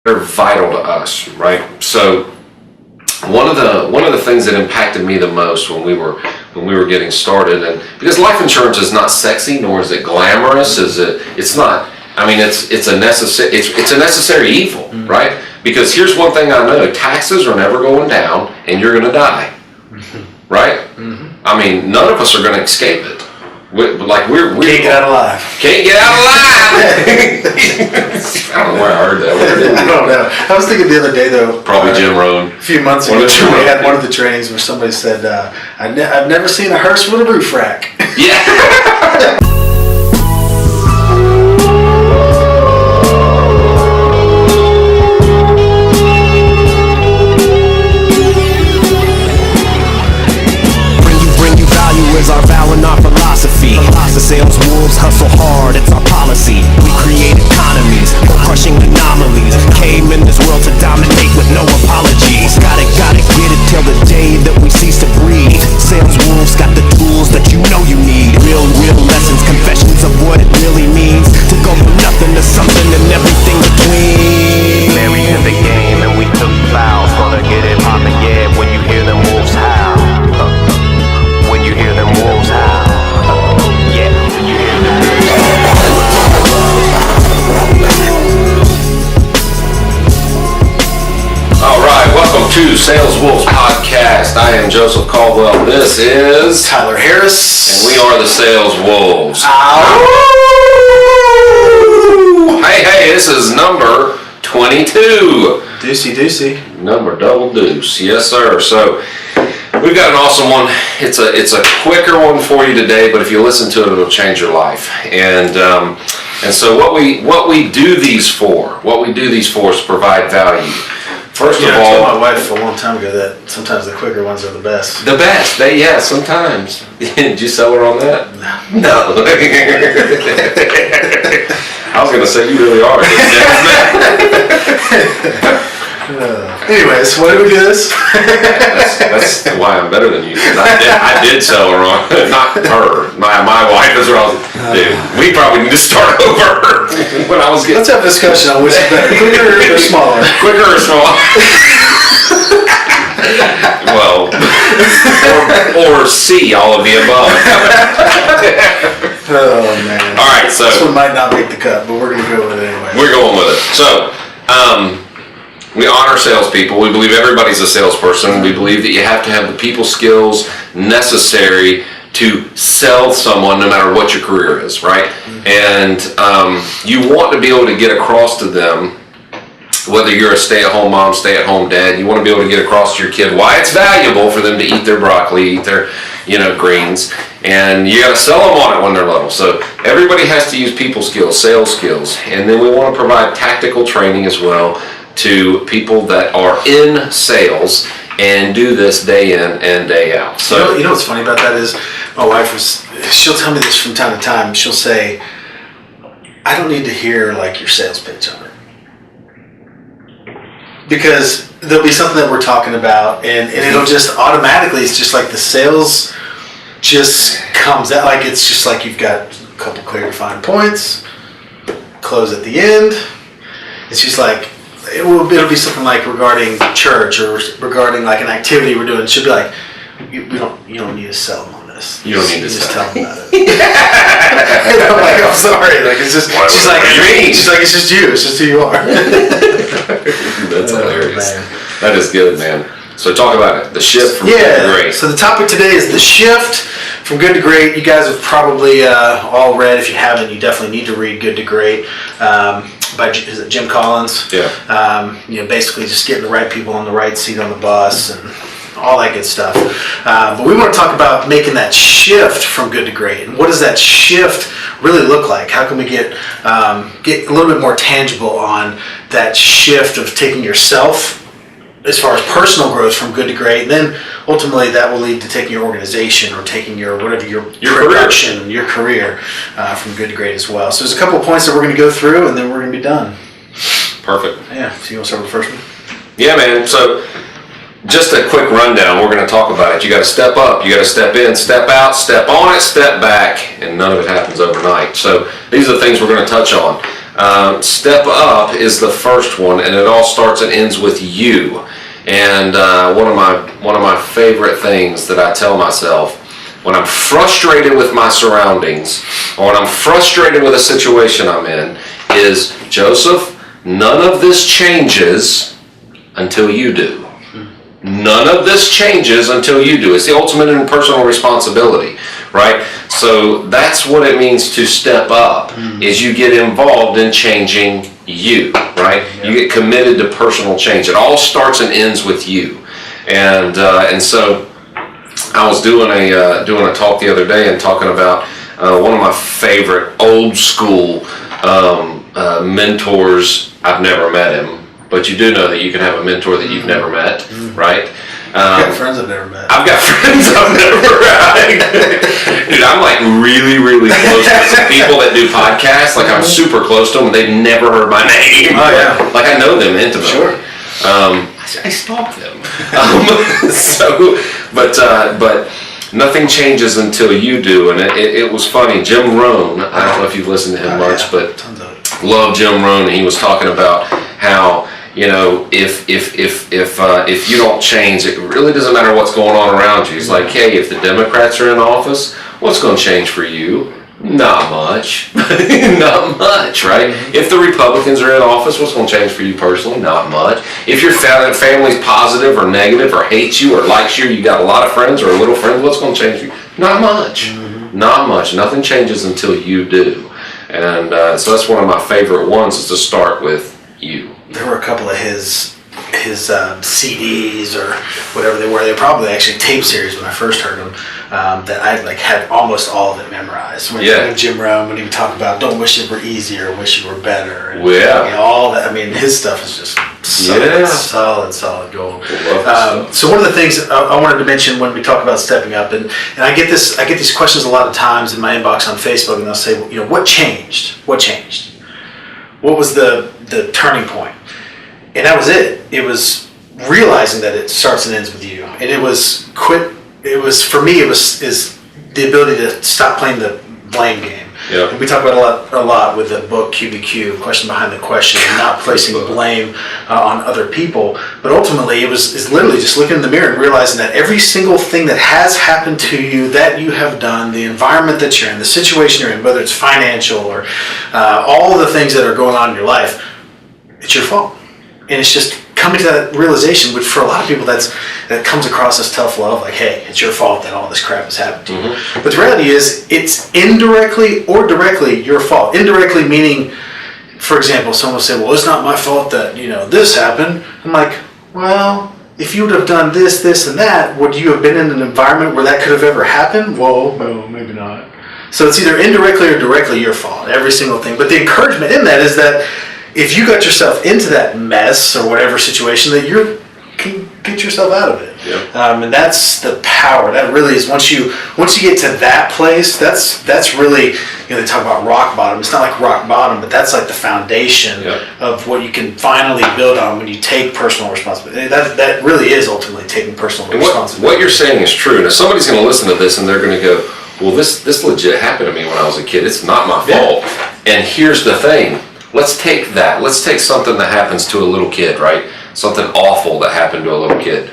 they're vital to us, right? So one of the things that impacted me the most when we were getting started, and because life insurance is not sexy nor is it glamorous, it's not. I mean, it's a necessary evil, right? Because here's one thing I know: taxes are never going down, and you're going to die, right? I mean, none of us are going to escape it. We can't get out alive. Can't get out alive. I don't know where I heard that. I don't know. I was thinking the other day though. Probably Jim Rohn. A few months ago, we had one of the trainings where somebody said, "I've never seen a hearse with a roof rack." Yeah. Is our vow and our philosophy. The sales wolves hustle hard, it's our policy. We create economies, crushing anomalies. Came in this world to dominate with no apologies. Gotta get it till the day that we cease to breathe. Sales wolves got the tools that you know you need. Real lessons, confessions of what it really means to go from nothing to something and everything between. Married to the game and we took vows. Gonna get it poppin', yeah, when you hear them wolves howl. When you hear them wolves howl, yeah, when you hear them wolves howl. All right, welcome to Sales Wolves Podcast. I am Joseph Caldwell. This is Tyler Harris, and we are the Sales Wolves. Ow. Hey, this is number 22. Deucey. Number double deuce, yes sir. So we've got an awesome one. It's a quicker one for you today, but if you listen to it, it'll change your life. And so what we do these for is to provide value. First of all, I told my wife a long time ago that sometimes the quicker ones are the best. The best. Sometimes. Did you sell her on that? No. I was gonna say you really are. Anyways, why do we do this? That's why I'm better than you. I did sell her on, not her. My wife is wrong. Dude, we probably need to start over. When I was getting. Let's have a discussion on which is better, quicker or smaller. Quicker or smaller? Well, or C, all of the above. Oh man. All right, so this one might not make the cut, but we're gonna go with it anyway. We're going with it. So, we honor salespeople. We believe everybody's a salesperson. We believe that you have to have the people skills necessary to sell someone no matter what your career is, right? And you want to be able to get across to them, whether you're a stay-at-home mom, stay-at-home dad, you want to be able to get across to your kid why it's valuable for them to eat their broccoli, eat their greens, and you got to sell them on it when they're little. So everybody has to use people skills, sales skills, and then we want to provide tactical training as well to people that are in sales and do this day in and day out. So you know what's funny about that is my wife she'll tell me this from time to time. She'll say, I don't need to hear like your sales pitch on it. Because there'll be something that we're talking about and it'll just automatically, it's just like the sales just comes out, like it's just like you've got a couple clear defined points, close at the end. It's just like, it'll be something like regarding church or regarding like an activity we're doing. She'll be like, you don't need to sell them on this. You don't need to just sell tell them about it. And I'm like, I'm sorry. Like it's just. She's like, it's just you. It's just who you are. That's hilarious. That is good, man. So talk about it. The shift from good to great. So the topic today is the shift from good to great. You guys have probably all read. If you haven't, you definitely need to read Good to Great. By Jim Collins. Yeah. Basically just getting the right people on the right seat on the bus and all that good stuff. But we want to talk about making that shift from good to great. And what does that shift really look like? How can we get a little bit more tangible on that shift of taking yourself as far as personal growth from good to great, and then ultimately that will lead to taking your organization or taking your production, your career from good to great as well. So there's a couple of points that we're going to go through, and then we're going to be done. Perfect. Yeah. So you want to start with the first one? Yeah, man. So just a quick rundown. We're going to talk about it. You got to step up. You got to step in, step out, step on it, step back, and none of it happens overnight. So these are the things we're going to touch on. Step up is the first one, and it all starts and ends with you. And one of my favorite things that I tell myself when I'm frustrated with my surroundings, or when I'm frustrated with a situation I'm in, is, Joseph, none of this changes until you do. None of this changes until you do. It's the ultimate in personal responsibility, right? So that's what it means to step up, is you get involved in changing you, right? You get committed to personal change. It all starts and ends with you. And so I was doing a talk the other day and talking about one of my favorite old school mentors. I've never met him, but you do know that you can have a mentor that you've never met, right? I've got friends I've never met. I've got friends I've never met. Dude, I'm like really, really close to some people that do podcasts. Like I'm super close to them. They've never heard my name. Oh yeah. Like I know them intimately. Sure. I stalk them. But nothing changes until you do. And it was funny. Jim Rohn, I don't know if you've listened to him much, but love Jim Rohn. He was talking about how, you know, if you don't change, it really doesn't matter what's going on around you. He's like, hey, if the Democrats are in office, what's going to change for you? Not much. Not much, right? If the Republicans are in office, what's going to change for you personally? Not much. If your family's positive or negative or hates you or likes you, you got a lot of friends or little friends, what's going to change for you? Not much. Not much. Nothing changes until you do. And so that's one of my favorite ones, is to start with you. There were a couple of his CDs or whatever they were. They were probably actually tape series when I first heard them, that I like had almost all of it memorized. When Jim Rohn, when he would talk about don't wish it were easier, wish it were better. And, you know, all that. I mean, his stuff is just solid gold. So one of the things I wanted to mention when we talk about stepping up, and I get these questions a lot of times in my inbox on Facebook, and they'll say, you know, what changed? What changed? What was the turning point? And that was it. It was realizing that it starts and ends with you. And it was for me, it was the ability to stop playing the blame game. Yeah. And we talk about a lot with the book QBQ, Question Behind the Question, and not placing blame on other people. But ultimately, it's literally just looking in the mirror and realizing that every single thing that has happened to you, that you have done, the environment that you're in, the situation you're in, whether it's financial or all the things that are going on in your life, it's your fault. And it's just coming to that realization, which for a lot of people that comes across as tough love, like, hey, it's your fault that all this crap has happened to you. But the reality is, it's indirectly or directly your fault. Indirectly meaning, for example, someone will say, well, it's not my fault that, you know, this happened. I'm like, well, if you would have done this, this, and that, would you have been in an environment where that could have ever happened? Well, no, maybe not. So it's either indirectly or directly your fault, every single thing. But the encouragement in that is that if you got yourself into that mess or whatever situation, that you can get yourself out of it. Yeah. And that's the power. That really is, once you get to that place, that's really, you know, they talk about rock bottom. It's not like rock bottom, but that's like the foundation of what you can finally build on when you take personal responsibility. That really is ultimately taking personal responsibility. What you're saying is true. Now somebody's going to listen to this and they're going to go, well, this legit happened to me when I was a kid. It's not my fault. And here's the thing. Let's take that. Let's take something that happens to a little kid, right? Something awful that happened to a little kid.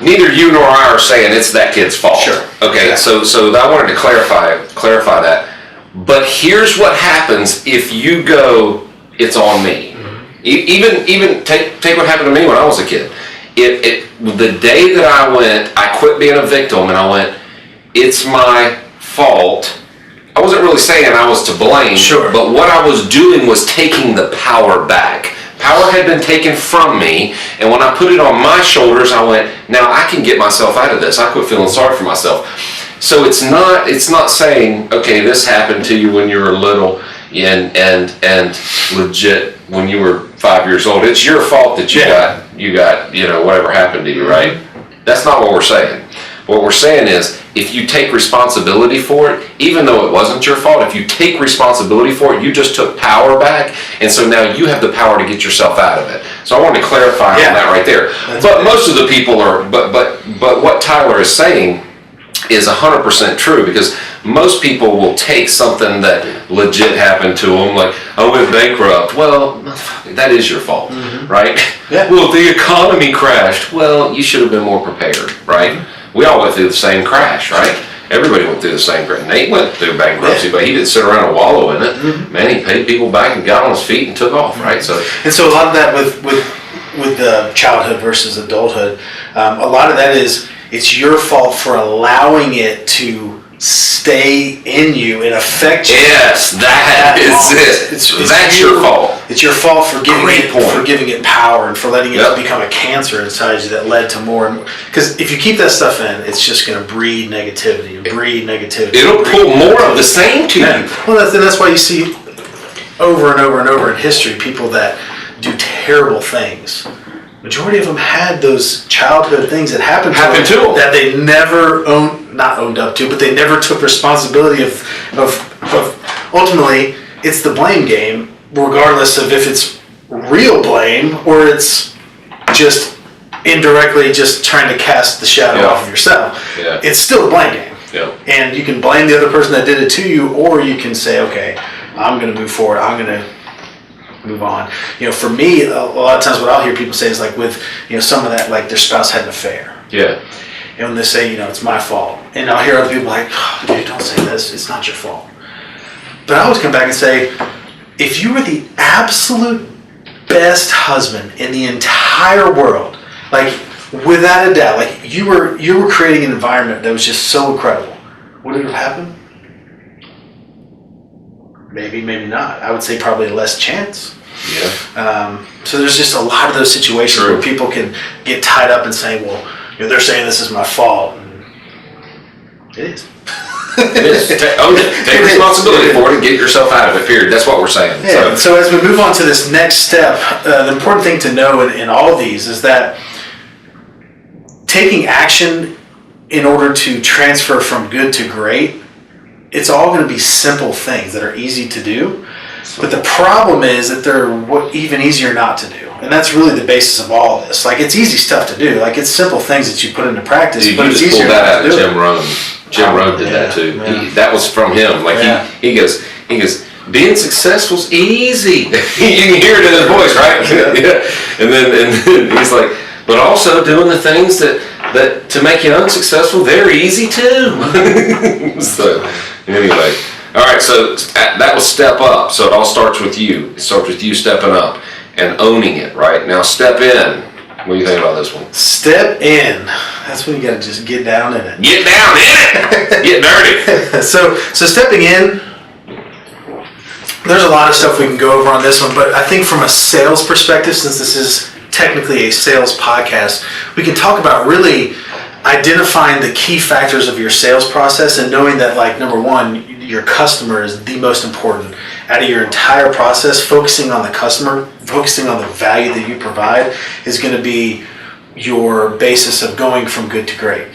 Neither you nor I are saying it's that kid's fault. Sure. Okay. So I wanted to clarify that. But here's what happens if you go, it's on me. Even take what happened to me when I was a kid. The day that I quit being a victim and I went, it's my fault. I wasn't really saying I was to blame, but what I was doing was taking the power back. Power had been taken from me, and when I put it on my shoulders, I went, now I can get myself out of this. I quit feeling sorry for myself. So it's not saying, okay, this happened to you when you were little and legit when you were 5 years old. It's your fault that you got, you know, whatever happened to you, right? That's not what we're saying. What we're saying is, if you take responsibility for it, even though it wasn't your fault, if you take responsibility for it, you just took power back, and so now you have the power to get yourself out of it. So I wanted to clarify on that right there. But most of the people are, but what Tyler is saying is 100% true, because most people will take something that legit happened to them, like, I went bankrupt. Well, that is your fault, right? Yeah. Well, the economy crashed. Well, you should have been more prepared, right? We all went through the same crash, right? Everybody went through the same crash. Nate went through bankruptcy, but he didn't sit around and wallow in it. Man, he paid people back and got on his feet and took off, right? So, And so a lot of that with the childhood versus adulthood, a lot of that is it's your fault for allowing it to stay in you and affect you. yes, that is it. That's your fault. It's your fault for giving Great it point. for giving it power and for letting it Yep. become a cancer inside you that led to more and more. Because if you keep that stuff in, it's just going to breed negativity and breed negativity. It'll pull more of the same to Yeah. you. Well, that's why you see over and over and over in history people that do terrible things. Majority of them had those childhood things that happened to them that they never not owned up to, but they never took responsibility of ultimately, it's the blame game, regardless of if it's real blame or it's just indirectly just trying to cast the shadow off of yourself. Yeah. It's still a blame game. Yeah. And you can blame the other person that did it to you, or you can say, okay, I'm going to move forward. I'm going to move on. For me, a lot of times what I'll hear people say is like with, some of that, like their spouse had an affair. Yeah. And when they say, it's my fault. And I'll hear other people like, oh, dude, don't say this. It's not your fault. But I always come back and say, if you were the absolute best husband in the entire world, like without a doubt, like you were creating an environment that was just so incredible, would it have happened? Maybe, maybe not. I would say probably less chance. Yeah. So there's just a lot of those situations True. where people can get tied up and say, well, they're saying this is my fault. And it is. It is. Own it. Take responsibility for it and get yourself out of it, period. That's what we're saying. Yeah. So as we move on to this next step, the important thing to know in all of these is that taking action in order to transfer from good to great, it's all going to be simple things that are easy to do. But the problem is that they're even easier not to do. And that's really the basis of all of this. Like, it's easy stuff to do. Like, it's simple things that you put into practice, Dude, but you it's just easier pulled that not out to of do Jim it. Rohn. Jim Rohn did that too. Yeah. That was from him. Like he goes, being successful's easy. You can hear it in his voice, right? Yeah. And then he's like, but also doing the things that to make you unsuccessful, they're easy too. So anyway, all right. So that was step up. So it all starts with you. It starts with you stepping up and owning it. Right now, step in. What do you think about this one? Step in. That's when you got to just get down in it. Get down in it. Get dirty. So stepping in, there's a lot of stuff we can go over on this one, but I think from a sales perspective, since this is technically a sales podcast, we can talk about really identifying the key factors of your sales process and knowing that, like, number one, your customer is the most important. Out of your entire process, focusing on the customer, focusing on the value that you provide is going to be your basis of going from good to great.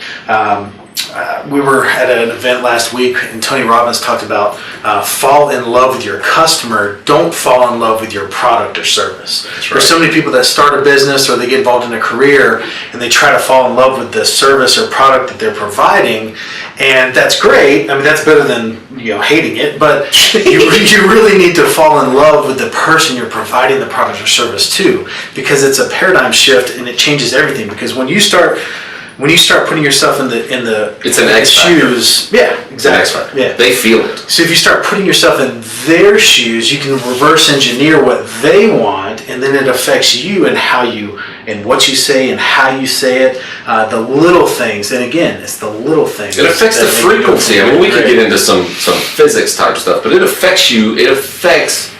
We were at an event last week and Tony Robbins talked about fall in love with your customer, don't fall in love with your product or service. Right. There's so many people that start a business or they get involved in a career and they try to fall in love with the service or product that they're providing, and that's great. I mean, that's better than hating it, but you really need to fall in love with the person you're providing the product or service to, because it's a paradigm shift and it changes everything. Because when you start putting yourself in the It's an X factor. shoes, yeah, exactly, yeah. They feel it. So if you start putting yourself in their shoes, you can reverse engineer what they want, and then it affects you and how you and what you say and how you say it. The little things, and again, it's the little things. It affects the that make you go frequency. I mean, we could great. get into some physics type stuff, but it affects you. It affects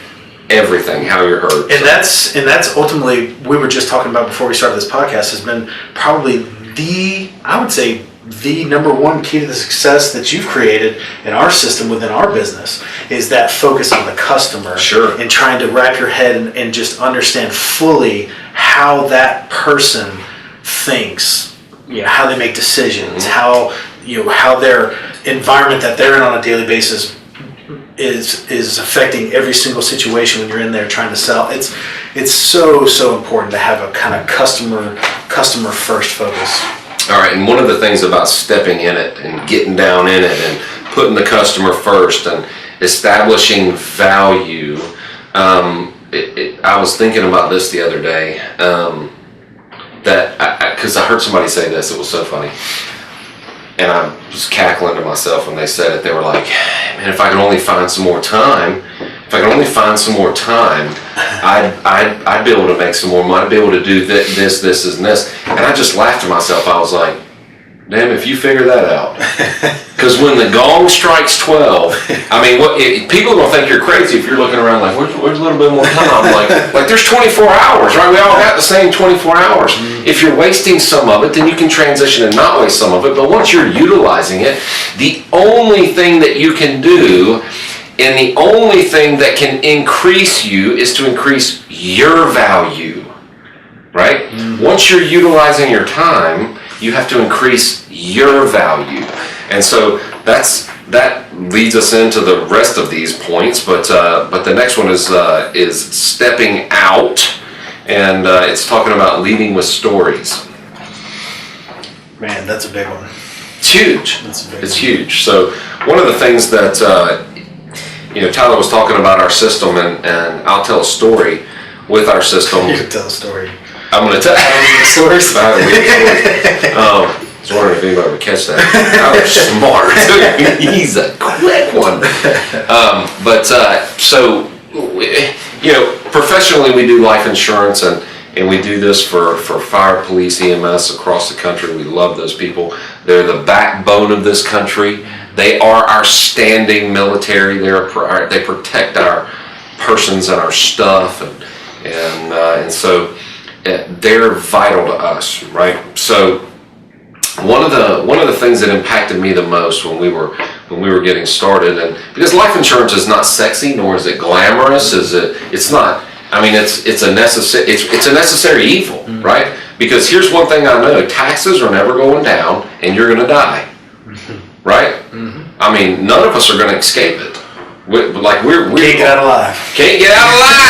everything, how you're heard. And that's ultimately, we were just talking about before we started this podcast, has been probably I would say the number one key to the success that you've created in our system within our business is that focus on the customer. Sure. And trying to wrap your head and just understand fully how that person thinks, how they make decisions, Mm-hmm. how their environment that they're in on a daily basis is affecting every single situation when you're in there trying to sell. It's so important to have a kind of customer first focus. All right, and one of the things about stepping in it and getting down in it and putting the customer first and establishing value. I was thinking about this the other day, because I heard somebody say this, it was so funny. And I was cackling to myself when they said it. They were like, man, if I could only find some more time, I'd be able to make some more money, I'd be able to do this, and this. And I just laughed to myself. I was like, damn, if you figure that out. Because when the gong strikes 12, I mean, people are going to think you're crazy if you're looking around like, where's a little bit more time? Like there's 24 hours, right? We all got the same 24 hours. If you're wasting some of it, then you can transition and not waste some of it. But once you're utilizing it, the only thing that you can do and the only thing that can increase you is to increase your value, right? Once you're utilizing your time, you have to increase your value. And so that leads us into the rest of these points, but the next one is stepping out, and it's talking about leading with stories. Man, that's a big one. It's huge. It's huge. So one of the things that Tyler was talking about our system, and I'll tell a story with our system. You can tell a story. I'm going to tell stories. I was wondering if anybody would catch that. Tyler's smart. He's a quick one. Professionally we do life insurance, and we do this for fire, police, EMS across the country. We love those people. They're the backbone of this country. They are our standing military. They protect our persons and our stuff, and so they're vital to us, right? So one of the things that impacted me the most when we were getting started, and because life insurance is not sexy nor is it glamorous, it's not. I mean, it's a necessary evil, right? Because here's one thing I know: taxes are never going down, and you're going to die, right? I mean, none of us are going to escape it. We can't get out alive. Can't get out alive.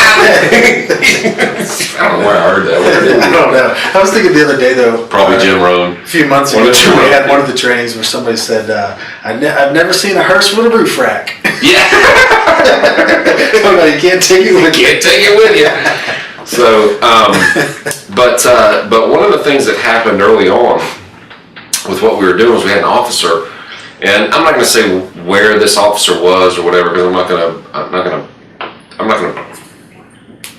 I don't know where I heard that. I don't know. I was thinking the other day though. Probably Jim Rohn. A few months ago, we had one of the trainings where somebody said, "I've never seen a hearse with a roof rack." Yeah. Oh no, you can't take it with you. Can't take it with you. So, but one of the things that happened early on with what we were doing was we had an officer. And I'm not going to say where this officer was or whatever, because I'm not going to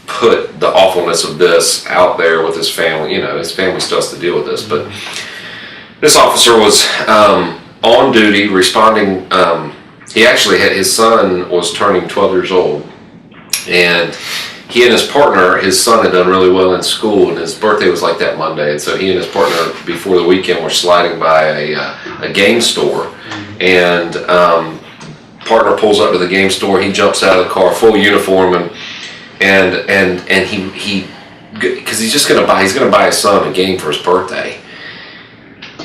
put the awfulness of this out there with his family. His family still has to deal with this. But this officer was on duty, responding. He actually his son was turning 12 years old, and he and his partner, his son had done really well in school, and his birthday was like that Monday, and so he and his partner before the weekend were sliding by a game store, and partner pulls up to the game store. He jumps out of the car, full uniform, and he because he's gonna buy his son a game for his birthday.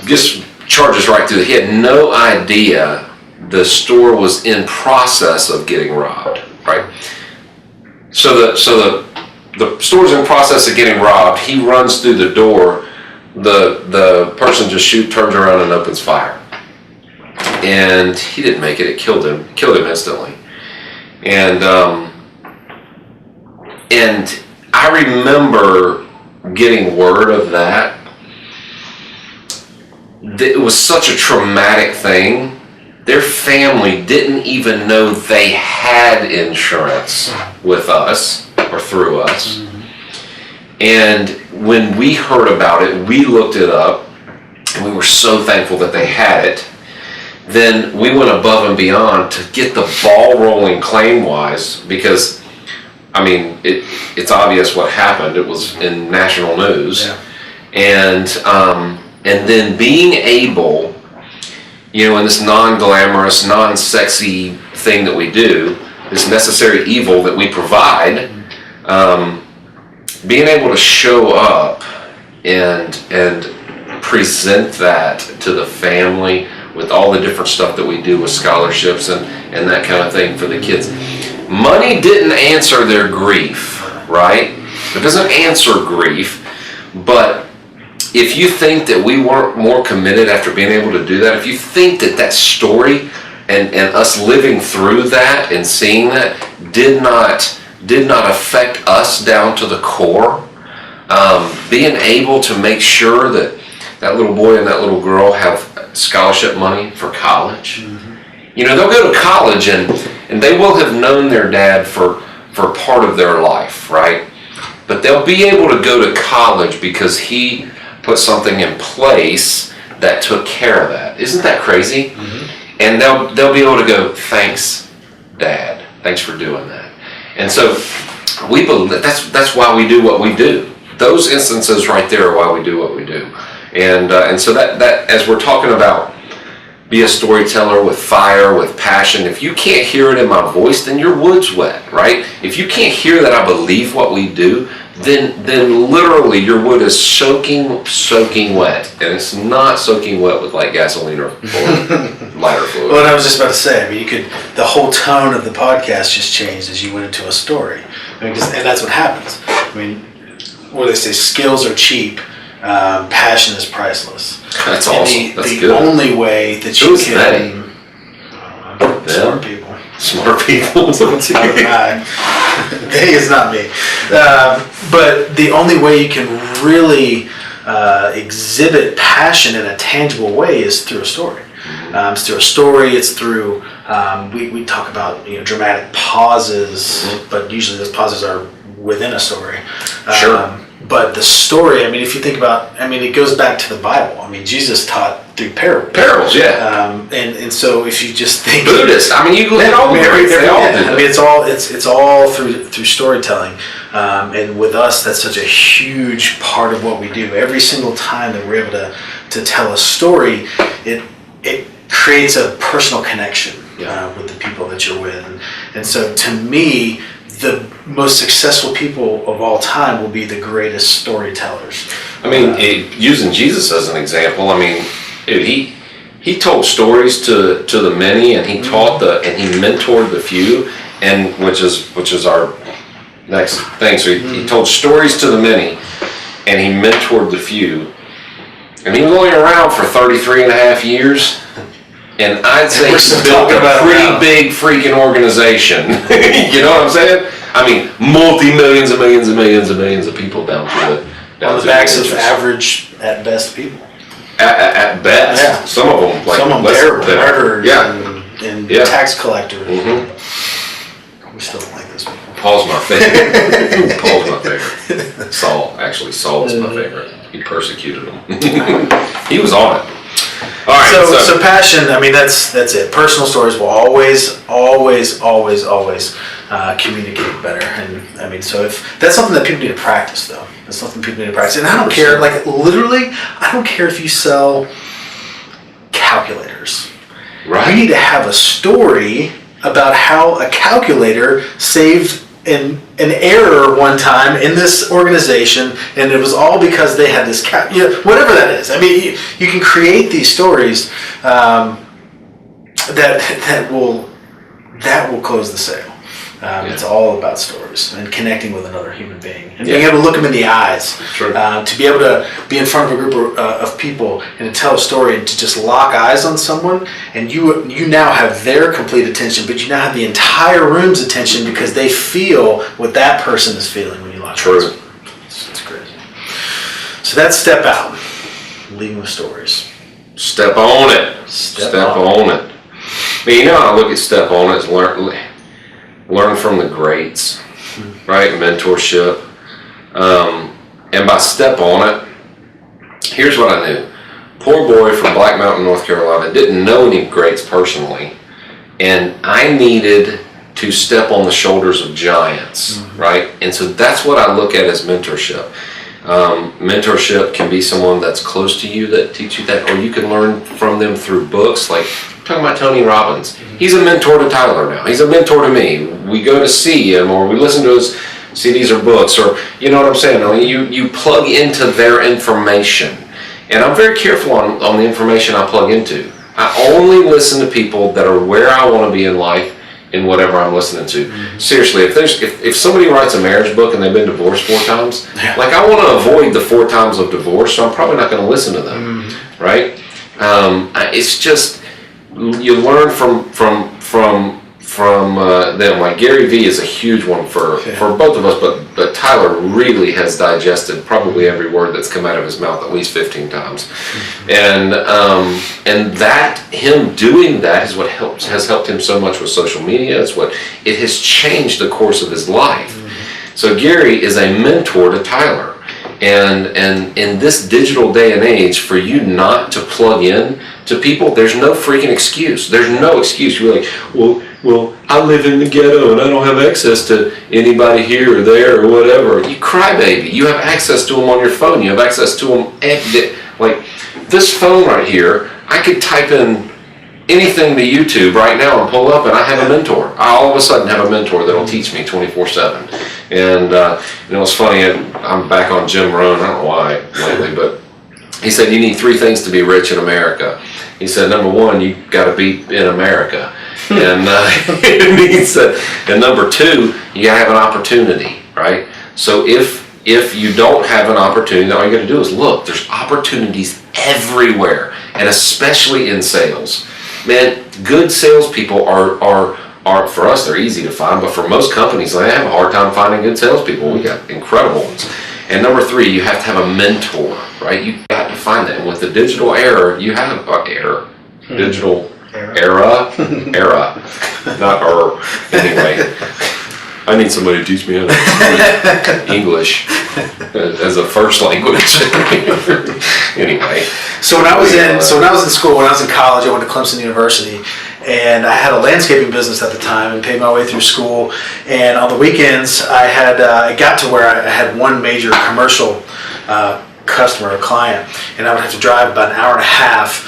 Just charges right through. He had no idea the store was in process of getting robbed, right? So the store's in process of getting robbed. He runs through the door. The person just turns around and opens fire. And he didn't make it. It killed him instantly. And I remember getting word of that. It was such a traumatic thing. Their family didn't even know they had insurance with us or through us. And when we heard about it, we looked it up, and we were so thankful that they had it. Then we went above and beyond to get the ball rolling claim-wise, because, I mean, it's obvious what happened. It was in national news. Yeah. And then being able, in this non-glamorous, non-sexy thing that we do, this necessary evil that we provide, being able to show up and present that to the family with all the different stuff that we do with scholarships and that kind of thing for the kids. Money didn't answer their grief, right? It doesn't answer grief, but if you think that we weren't more committed after being able to do that, if you think that story and us living through that and seeing that did not affect us down to the core. Being able to make sure that that little boy and that little girl have scholarship money for college. You know, they'll go to college and they will have known their dad for part of their life, right? But they'll be able to go to college because he put something in place that took care of that. Isn't that crazy? And they'll be able to go, thanks, Dad. Thanks for doing that. And so we believe that's why we do what we do. Those instances right there are why we do what we do. And so that as we're talking about be a storyteller with fire, with passion. If you can't hear it in my voice, then your wood's wet, right? If you can't hear that I believe what we do, then literally your wood is soaking wet. And it's not soaking wet with like gasoline or lighter fluid. Well, and I was just about to say, I mean, the whole tone of the podcast just changed as you went into a story. I mean, and that's what happens. I mean, what do they say? Skills are cheap. Passion is priceless. That's awesome. That's the good. only way that you Who's can... Smart people. Smart people. They is not me. But the only way you can really exhibit passion in a tangible way is through a story. It's through a story. It's through we talk about dramatic pauses, but usually those pauses are within a story. Sure. But the story, I mean, if you think about, I mean, it goes back to the Bible. I mean, Jesus taught through parables. Parables, yeah. And so if you just think Buddhist, I mean, you look at all the greats, they all do that. I mean, it's all through storytelling. And with us, that's such a huge part of what we do. Every single time that we're able to tell a story, it creates a personal connection with the people that you're with. And so to me, the most successful people of all time will be the greatest storytellers. I mean, using Jesus as an example, I mean, he told stories to the many, and he taught and he mentored the few, and which is our next thing. So he told stories to the many, and he mentored the few, and he was only around for 33 and a half years. And I'd say he built a pretty big freaking organization. You know what I'm saying? I mean, multi-millions and millions and millions and millions of people down to on the backs of average, at best, people. At best. Yeah. Some of them, like, some of them terrible, murderers and Yeah. tax collectors. We still don't like those people. Paul's my favorite. Paul's my favorite. Saul is my favorite. He persecuted him. He was on it. All right, so passion, I mean, that's it. Personal stories will always communicate better. And I mean, so if that's something that people need to practice, though. That's something people need to practice. And I don't care, like literally, I don't care if you sell calculators. Right. You need to have a story about how a calculator saved an error one time in this organization, and it was all because they had this whatever that is. I mean, you can create these stories that will close the sale. It's all about stories and connecting with another human being and being able to look them in the eyes. Sure. To be able to be in front of a group of people and to tell a story and to just lock eyes on someone, and you now have their complete attention, but you now have the entire room's attention because they feel what that person is feeling when you lock eyes. It's crazy. So that's step out, leading with stories. Step on it. Step on it. I mean, how I look at step on it is learn from the greats, right? Mentorship. And by step on it, here's what I knew. Poor boy from Black Mountain, North Carolina, didn't know any greats personally, and I needed to step on the shoulders of giants, right? And so that's what I look at as mentorship. Mentorship can be someone that's close to you that teach you that, or you can learn from them through books. Like, I'm talking about Tony Robbins. He's a mentor to Tyler now. He's a mentor to me. We go to see him, or we listen to his CDs or books, or you know what I'm saying? I mean, you plug into their information. And I'm very careful on the information I plug into. I only listen to people that are where I want to be in life in whatever I'm listening to. Seriously, if somebody writes a marriage book and they've been divorced 4 times, like I want to avoid the 4 times of divorce, so I'm probably not going to listen to them, right? It's just, you learn from them. Like Gary Vee is a huge one for both of us, but Tyler really has digested probably every word that's come out of his mouth at least 15 times, and that him doing that is what has helped him so much with social media. It has changed the course of his life. So Gary is a mentor to Tyler, and in this digital day and age, for you not to plug in to people, there's no freaking excuse. There's no excuse. You're like, well, I live in the ghetto and I don't have access to anybody here or there or whatever. You crybaby. You have access to them on your phone. You have access to them. Like this phone right here, I could type in anything to YouTube right now and pull up, and I have a mentor. I all of a sudden have a mentor that'll teach me 24/7. And it's funny. I'm back on Jim Rohn. I don't know why lately, but he said you need 3 things to be rich in America. He said number 1, you got to be in America. And he said, and number 2, you gotta have an opportunity, right? So if you don't have an opportunity, all you gotta do is look. There's opportunities everywhere, and especially in sales. Man, good salespeople are for us, they're easy to find, but for most companies, they have a hard time finding good salespeople. We got incredible ones. And number 3, you have to have a mentor, right? You got to find that. And with the digital era, you have digital era, not anyway. I need somebody to teach me how to speak English as a first language. Anyway. So when I was in school, when I was in college, I went to Clemson University, and I had a landscaping business at the time and paid my way through school. And on the weekends, I got to where I had one major commercial customer or client, and I would have to drive about an hour and a half,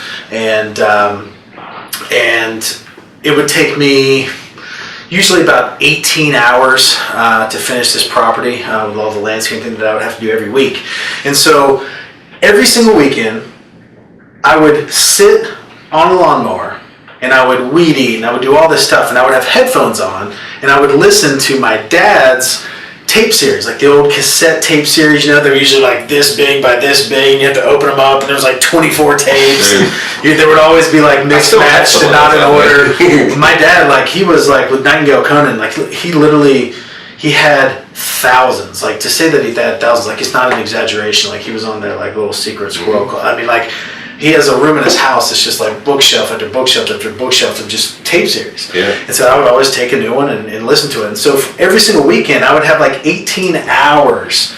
and it would take me usually about 18 hours to finish this property with all the landscaping that I would have to do every week. And so every single weekend, I would sit on a lawnmower and I would weed eat and I would do all this stuff, and I would have headphones on and I would listen to my dad's tape series, like the old cassette tape series. They were usually like this big by this big, and you have to open them up, and there was like 24 tapes. There would always be like mixed matched and not in order. My dad, he was like with Nightingale Conan, he had thousands. Like, to say that he had thousands, it's not an exaggeration. Like, he was on there like little secret squirrel. I mean, he has a room in his house that's just like bookshelf after bookshelf after bookshelf of just tape series. Yeah. And so I would always take a new one and listen to it. And so every single weekend, I would have like 18 hours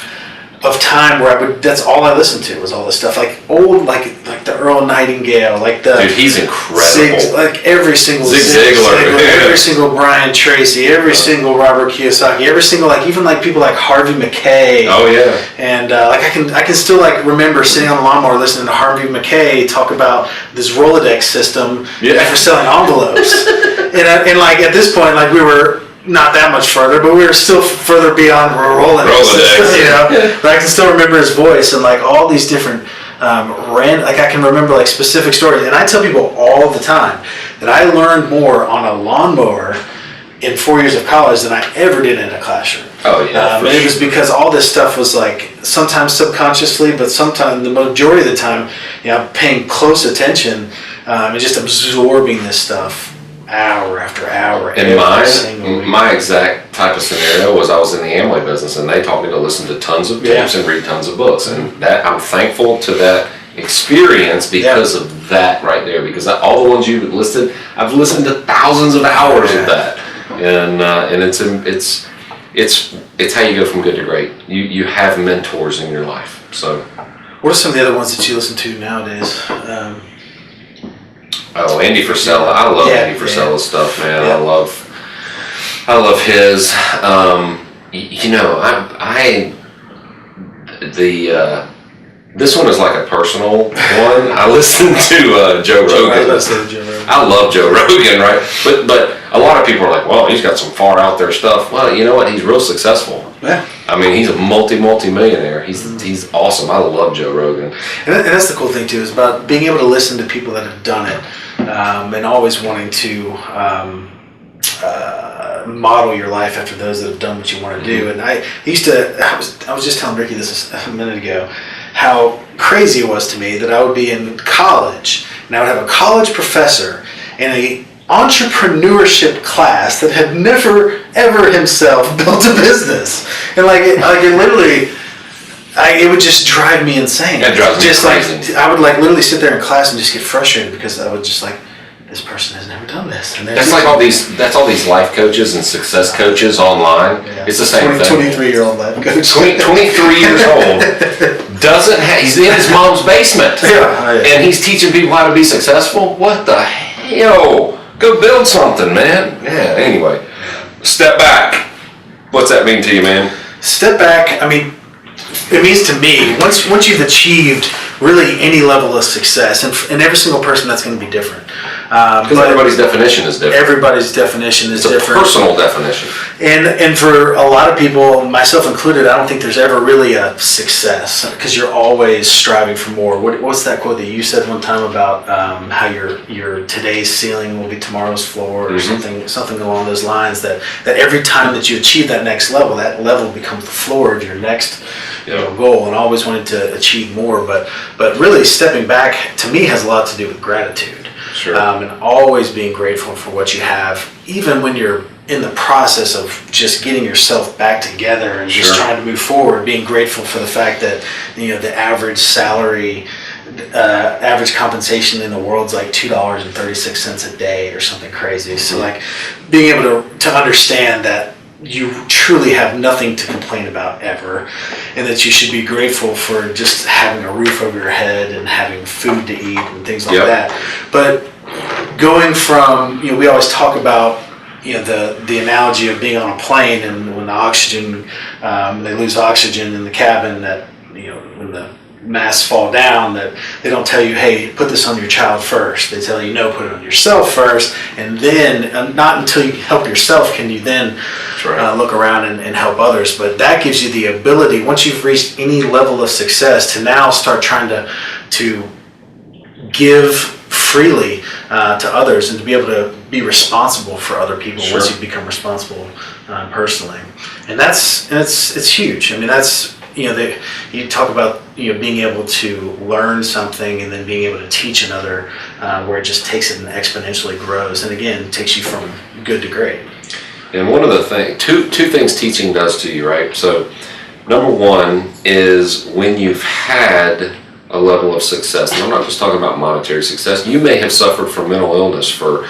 of time where that's all I listened to was all this stuff, like old, like the Earl Nightingale, dude, he's incredible. Every single Zig Ziglar, every single Brian Tracy, every single Robert Kiyosaki, every single even people like Harvey McKay. Oh yeah. And I can still remember sitting on the lawnmower listening to Harvey McKay talk about this Rolodex system for selling envelopes. and at this point, we were not that much further, but we were still further beyond Rolodex. But I can still remember his voice and all these different I can remember specific stories. And I tell people all the time that I learned more on a lawnmower in 4 years of college than I ever did in a classroom. Oh yeah. And it was because all this stuff was sometimes subconsciously, but sometimes the majority of the time, paying close attention and just absorbing this stuff hour after hour. And my exact type of scenario was I was in the Amway business, and they taught me to listen to tons of tapes and read tons of books, and that I'm thankful to that experience because of that right there. Because all the ones you listed, I've listened to thousands of hours of that, and it's how you go from good to great. You have mentors in your life. So, what are some of the other ones that you listen to nowadays? Andy Frisella. I love Andy Frisella's stuff, man. Yeah. I love his. This one is like a personal one. I listen to Joe Rogan. I love Joe Rogan, right? But a lot of people are like, well, he's got some far out there stuff. Well, you know what? He's real successful. Yeah. I mean, he's a multi-millionaire. He's awesome. I love Joe Rogan. And that's the cool thing too, is about being able to listen to people that have done it, and always wanting to model your life after those that have done what you want to do. And I was just telling Ricky this a minute ago, how crazy it was to me that I would be in college and I would have a college professor in a entrepreneurship class that had never ever himself built a business, and it literally, it would just drive me insane. That drives me crazy. I would literally sit there in class and just get frustrated because I would just this person has never done this. And that's all these life coaches and success coaches online. Yeah. It's the same thing. 23-year-old life coach. 23 years old, he's in his mom's basement. Yeah. And he's teaching people how to be successful? What the hell? Go build something, man. Yeah, anyway. Step back. What's that mean to you, man? Step back, I mean, it means to me, once you've achieved really any level of success, and every single person, that's going to be different. Because everybody's definition is different. Everybody's definition is different. It's a personal definition. And for a lot of people, myself included, I don't think there's ever really a success because you're always striving for more. What's that quote that you said one time about how your today's ceiling will be tomorrow's floor, or something along those lines? That every time that you achieve that next level, that level becomes the floor of your next goal, and always wanted to achieve more. But really, stepping back to me has a lot to do with gratitude. Sure. And always being grateful for what you have, even when you're in the process of just getting yourself back together and just trying to move forward. Being grateful for the fact that the average salary, average compensation in the world's like $2.36 a day or something crazy. So being able to understand that you truly have nothing to complain about ever, and that you should be grateful for just having a roof over your head and having food to eat and things like that. But going from, we always talk about the analogy of being on a plane, and when the oxygen, they lose oxygen in the cabin, that when the masks fall down, that they don't tell you, hey, put this on your child first. They tell you, no, put it on yourself first, and then not until you help yourself can you then look around and help others. But that gives you the ability, once you've reached any level of success, to now start trying to give freely to others, and to be able to be responsible for other people once you become responsible personally. And it's huge. I mean, that's you talk about being able to learn something and then being able to teach another, where it just takes it and exponentially grows, and again takes you from good to great. And one of the things, two things teaching does to you, right? So number one is when you've had a level of success, and I'm not just talking about monetary success. You may have suffered from mental illness for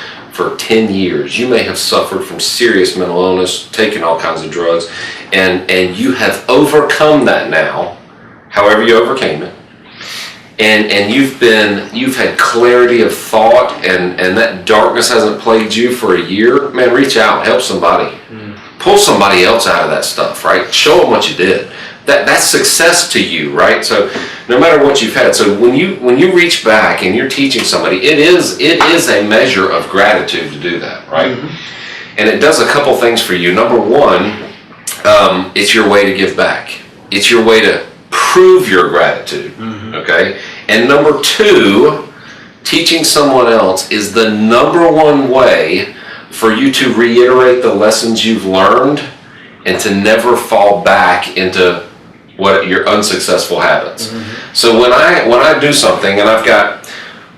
10 years. You may have suffered from serious mental illness, taken all kinds of drugs, and you have overcome that now, however you overcame it. And you've had clarity of thought, and that darkness hasn't plagued you for a year. Man, reach out, help somebody. Pull somebody else out of that stuff, right? Show them what you did. That's success to you, right? So no matter what you've had, so when you reach back and you're teaching somebody, it is a measure of gratitude to do that, right? And it does a couple things for you. Number one, it's your way to give back. It's your way to prove your gratitude, okay? And number two, teaching someone else is the number one way for you to reiterate the lessons you've learned and to never fall back into what your unsuccessful habits. So when I do something and I've got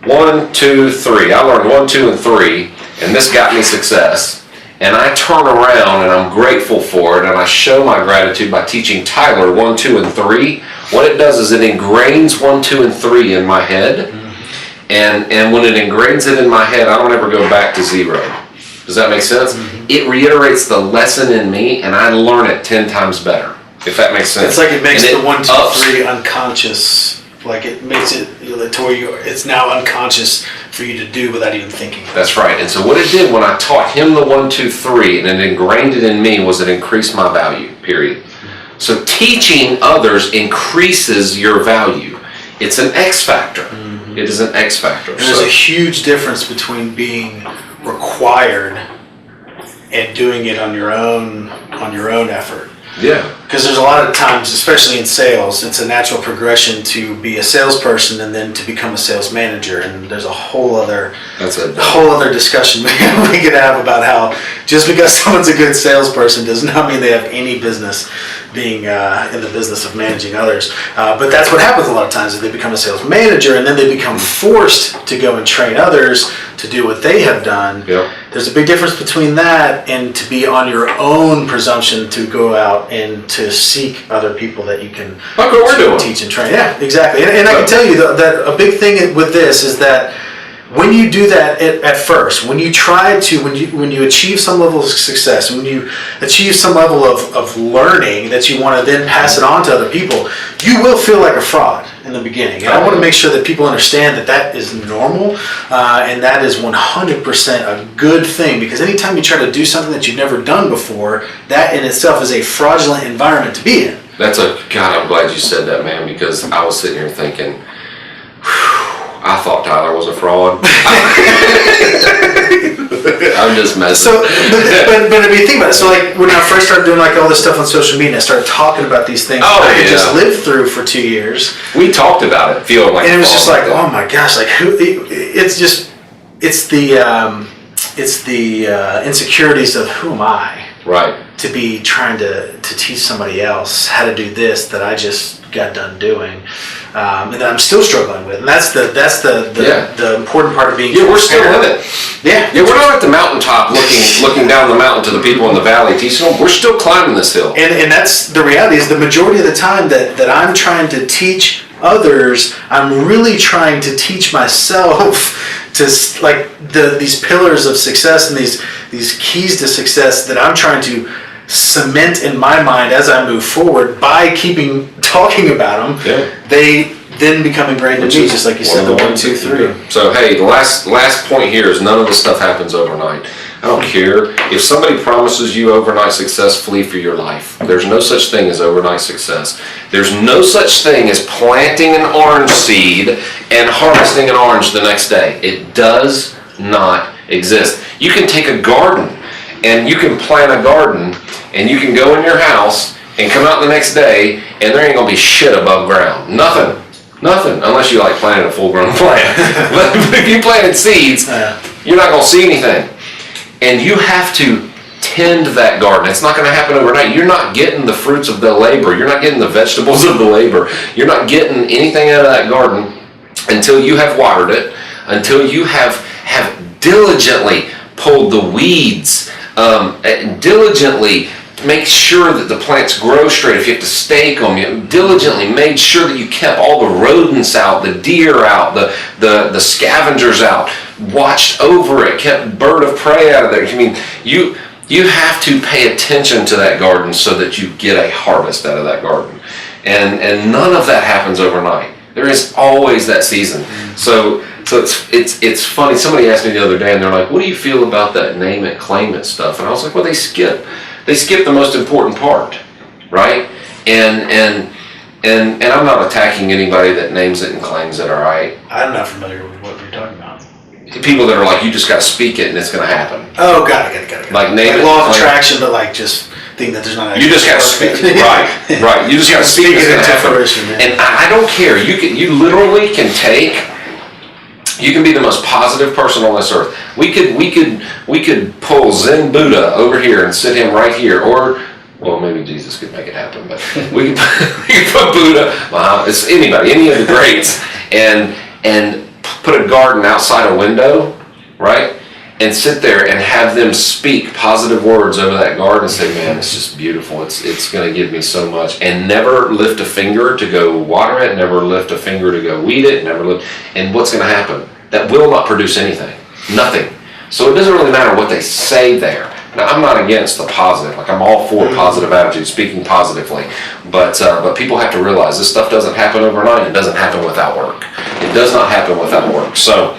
1, 2, 3, I learned 1, 2, and 3, and this got me success, and I turn around and I'm grateful for it, and I show my gratitude by teaching Tyler 1, 2, and 3, what it does is it ingrains 1, 2, and 3 in my head, and when it ingrains it in my head, I don't ever go back to 0. Does that make sense? It reiterates the lesson in me, and I learn it 10 times better, if that makes sense. It's like it makes the 1, 2, 3 unconscious. Like it makes it to where it's now unconscious for you to do without even thinking. That's right. And so what it did when I taught him the 1, 2, 3, and it ingrained it in me, was it increased my value, period. So teaching others increases your value. It's an X factor. It is an X factor. And there's a huge difference between being required and doing it on your own effort. Yeah. Because there's a lot of times, especially in sales, it's a natural progression to be a salesperson and then to become a sales manager. And there's a whole other discussion we could have about how just because someone's a good salesperson does not mean they have any business being in the business of managing others. But that's what happens a lot of times, is they become a sales manager and then they become forced to go and train others to do what they have done. Yep. There's a big difference between that and to be on your own presumption to go out and to seek other people that you can Like what we're doing. teach and train. Yeah, exactly. And I can tell you that a big thing with this is that when you do that at first, when you try to, when you achieve some level of success, when you achieve some level of learning that you want to then pass it on to other people, you will feel like a fraud in the beginning. And I want to make sure that people understand that that is normal, and that is 100% a good thing, because anytime you try to do something that you've never done before, that in itself is a fraudulent environment to be in. God, I'm glad you said that, man, because I was sitting here thinking, I thought Tyler was a fraud. I'm just messing. So, but if you think about it, so like when I first started doing like all this stuff on social media, I started talking about these things Oh, that I yeah. just lived through for 2 years, We talked about it, feeling like, and it was just like, that. oh my gosh, like it's the insecurities of who am I Right. to be trying to teach somebody else how to do this that I just got done doing, and that I'm still struggling with, and that's the important part of being. Yeah, we're still in it. Yeah. Yeah, we're not at the mountaintop looking down the mountain to the people in the valley teaching them. We're still climbing this hill. And that's the reality, is the majority of the time that I'm trying to teach others, I'm really trying to teach myself to like these pillars of success and these keys to success that I'm trying to cement in my mind as I move forward by keeping talking about them. Yeah. They then become ingrained in me, just like you said, the 1, 2, 3. So hey, the last point here is none of this stuff happens overnight. I don't care if somebody promises you overnight success, flee for your life. There's no such thing as overnight success. There's no such thing as planting an orange seed and harvesting an orange the next day. It does not exist. You can take a garden and you can plant a garden and you can go in your house and come out the next day and there ain't gonna be shit above ground. Nothing, unless you like planted a full-grown plant. But if you planted seeds, you're not gonna see anything. And you have to tend that garden. It's not gonna happen overnight. You're not getting the fruits of the labor. You're not getting the vegetables of the labor. You're not getting anything out of that garden until you have watered it, until you have diligently pulled the weeds, diligently make sure that the plants grow straight. If you have to stake them, you diligently made sure that you kept all the rodents out, the deer out, the scavengers out, watched over it, kept bird of prey out of there. I mean, you have to pay attention to that garden so that you get a harvest out of that garden. And none of that happens overnight. There is always that season. So it's funny. Somebody asked me the other day, and they're like, "What do you feel about that name it, claim it stuff?" And I was like, "Well, they skip the most important part, right?" And I'm not attacking anybody that names it and claims it. All right. I'm not familiar with what you're talking about. People that are like, you just got to speak it and it's going to happen. Oh, got it. Like name it, law of claim it. attraction, but like just think that there's not. You just got to speak it. Right. You just got to speak it. It's going to happen. Fruition, yeah. And I don't care. You literally can take. You can be the most positive person on this earth. We could pull Zen Buddha over here and sit him right here, or well, maybe Jesus could make it happen, but we could put Buddha. It's anybody, any of the greats, and put a garden outside a window, right? And sit there and have them speak positive words over that garden and say, man, it's just beautiful. It's going to give me so much. And never lift a finger to go water it, never lift a finger to go weed it, and what's going to happen? That will not produce anything. Nothing. So it doesn't really matter what they say there. Now, I'm not against the positive. Like, I'm all for positive attitude, speaking positively. But people have to realize this stuff doesn't happen overnight. It doesn't happen without work. It does not happen without work. So,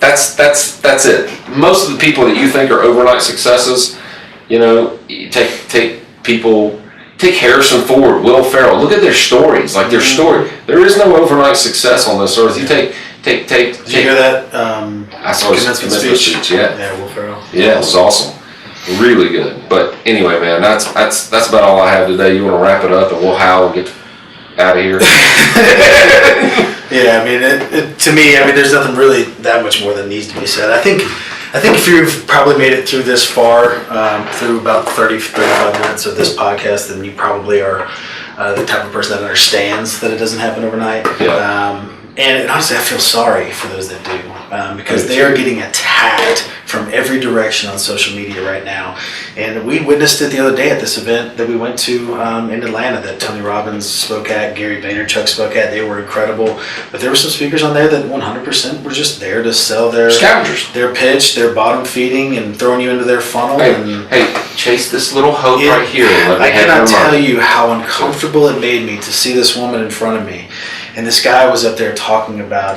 that's it. Most of the people that you think are overnight successes, you take people, take Harrison Ford, Will Ferrell. Look at their stories. Like their story. There is no overnight success on this earth. You take. Did you hear that? I saw his commencement speech. Yeah. Yeah, Will Ferrell. Yeah, it was awesome. Really good. But anyway, man, that's about all I have today. You want to wrap it up and we'll howl and get out of here? Yeah, I mean, to me, I mean, there's nothing really that much more that needs to be said. I think if you've probably made it through this far, through about 35 minutes of this podcast, then you probably are the type of person that understands that it doesn't happen overnight. Yeah. And honestly, I feel sorry for those that do, because they are getting attacked from every direction on social media right now. And we witnessed it the other day at this event that we went to in Atlanta that Tony Robbins spoke at, Gary Vaynerchuk spoke at. They were incredible. But there were some speakers on there that 100% were just there to sell their Scavengers. their pitch, their bottom feeding, and throwing you into their funnel. Hey, chase this little hope right here. And let me I have cannot your tell money. you how uncomfortable it made me to see this woman in front of me. And this guy was up there talking about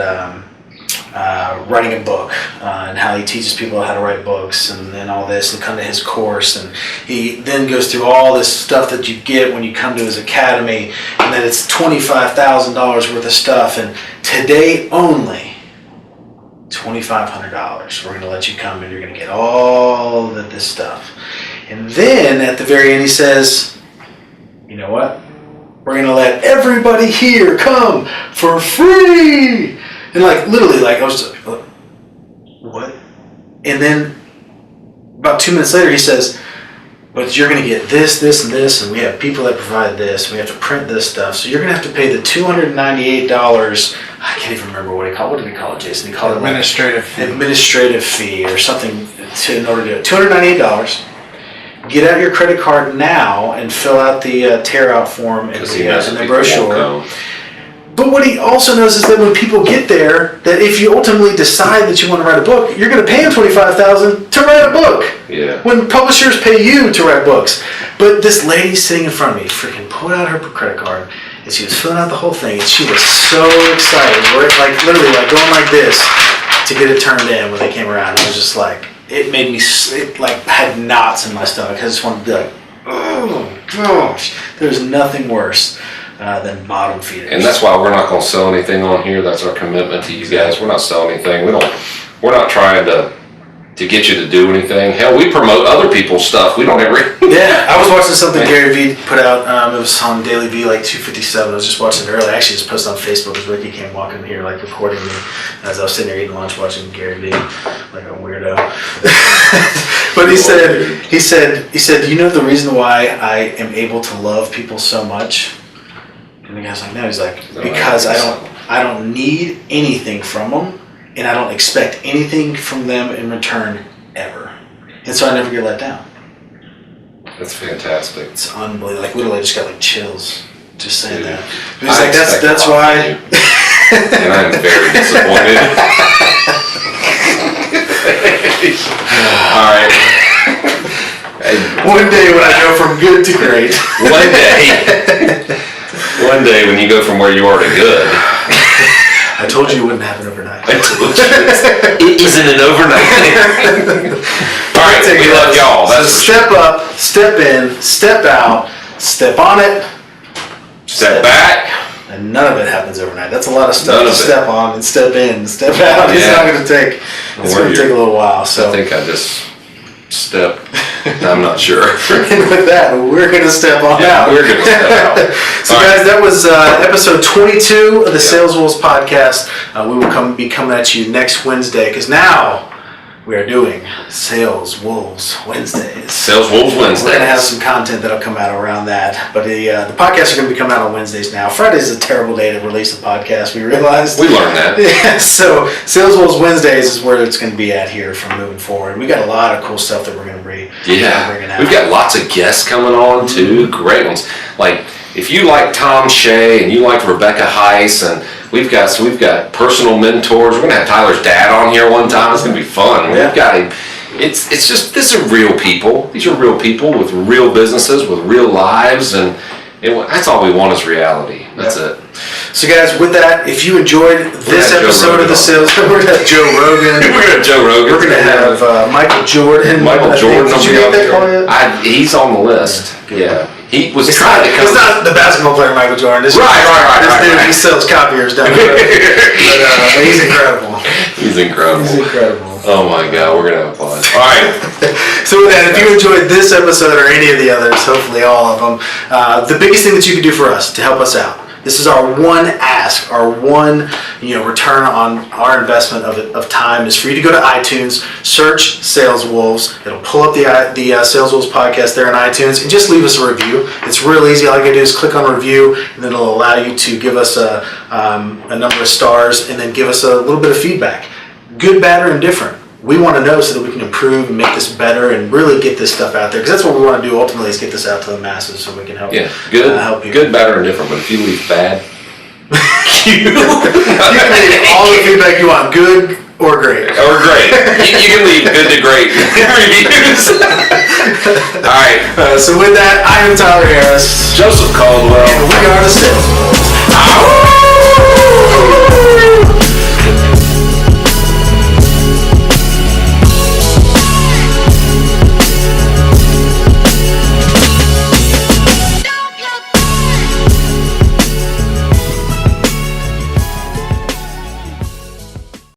writing a book and how he teaches people how to write books and all this, and come to his course. And he then goes through all this stuff that you get when you come to his academy, and that it's $25,000 worth of stuff. And today only, $2,500. We're going to let you come and you're going to get all of this stuff. And then at the very end he says, you know what? We're going to let everybody here come for free. And like, literally, like, I was just like, what? And then about 2 minutes later, he says, but you're going to get this, this, and this, and we have people that provide this, and we have to print this stuff. So you're going to have to pay the $298. I can't even remember what he called. What did he call it, Jason? He called Administrative fee. Administrative fee or something in order to do it. $298. Get out your credit card now and fill out the tear-out form in the brochure. But what he also knows is that when people get there, that if you ultimately decide that you want to write a book, you're going to pay them $25,000 to write a book. Yeah. When publishers pay you to write books. But this lady sitting in front of me freaking pulled out her credit card and she was filling out the whole thing, and she was so excited, like literally like going like this to get it turned in when they came around. I was just like, it made me, it like had knots in my stomach. I just wanted to be like, oh gosh, there's nothing worse than bottom feeders. And that's why we're not going to sell anything on here. That's our commitment to you guys. We're not selling anything. We're not trying to get you to do anything. Hell, we promote other people's stuff. We don't ever. Yeah, I was watching something Gary Vee put out. It was on Daily Vee, like 2:57. I was just watching it earlier. I actually just posted on Facebook as Ricky came walking in here, like recording me as I was sitting there eating lunch watching Gary Vee, like a weirdo. But he said, you know the reason why I am able to love people so much? And the guy's like, no. He's like, because I don't need anything from them, and I don't expect anything from them in return ever, and so I never get let down. That's fantastic. It's unbelievable. Like literally, I just got like chills just saying Dude, that. But he's I like, expect that's a lot why. from you. And I'm very disappointed. All right. One day when I go from good to great. One day when you go from where you are to good. I told you it wouldn't happen overnight. It isn't an overnight thing. All right, we love y'all. So step up, step in, step out, step on it, Step back. and none of it happens overnight. That's a lot of stuff None to of it. step on and step in and step out. It's Yeah. not going to take. It's going to take a little while. So I think I just stepped. I'm not sure. and with that, we're going to step on out. We're going to step out. So All guys, right. that was episode 22 of the Sales Wolves podcast. We will be coming at you next Wednesday, because now we are doing Sales Wolves Wednesdays. Sales Wolves Wednesday. We're going to have some content that'll come out around that. But the podcasts are going to be coming out on Wednesdays now. Friday's a terrible day to release a podcast, we realized. We learned that. Yeah, so Sales Wolves Wednesdays is where it's going to be at here from moving forward. We got a lot of cool stuff that we're going to bring out. We've got lots of guests coming on too. Great ones. Like if you like Tom Shea and you like Rebecca Heiss, and we've got personal mentors. We're gonna have Tyler's dad on here one time. It's gonna be fun. Yeah. We've got him. It's just, these are real people. These are real people with real businesses, with real lives, and that's all we want is reality. That's it. So guys, with that, if you enjoyed this Joe episode of Rogan the Sales, we're going to have Joe Rogan. We're gonna have Joe Rogan. We're going to have Michael Jordan. Michael Jordan. Did you get that call yet? He's on the list. Yeah, he was It's trying to come. It's not the basketball player Michael Jordan. This Right. This dude, he sells copiers down the road. But he's incredible. He's incredible. He's incredible. Oh my God, we're gonna have fun. All right. So with that, if you enjoyed this episode or any of the others, hopefully all of them, the biggest thing that you can do for us to help us out, this is our one ask, our one return on our investment of time, is for you to go to iTunes, search Sales Wolves. It'll pull up the Sales Wolves podcast there on iTunes, and just leave us a review. It's real easy. All you gotta do is click on review, and then it'll allow you to give us a number of stars, and then give us a little bit of feedback, good, bad, or indifferent. We want to know so that we can improve and make this better and really get this stuff out there, because that's what we want to do ultimately, is get this out to the masses so we can help. Yeah, good, help you. good, bad, or indifferent. But if you leave bad, You can leave all the feedback you want, good or great. or great, you can leave good to great reviews. All right, So with that, I am Tyler Harris, Joseph Caldwell. and we are the Sales Wolves. Ow!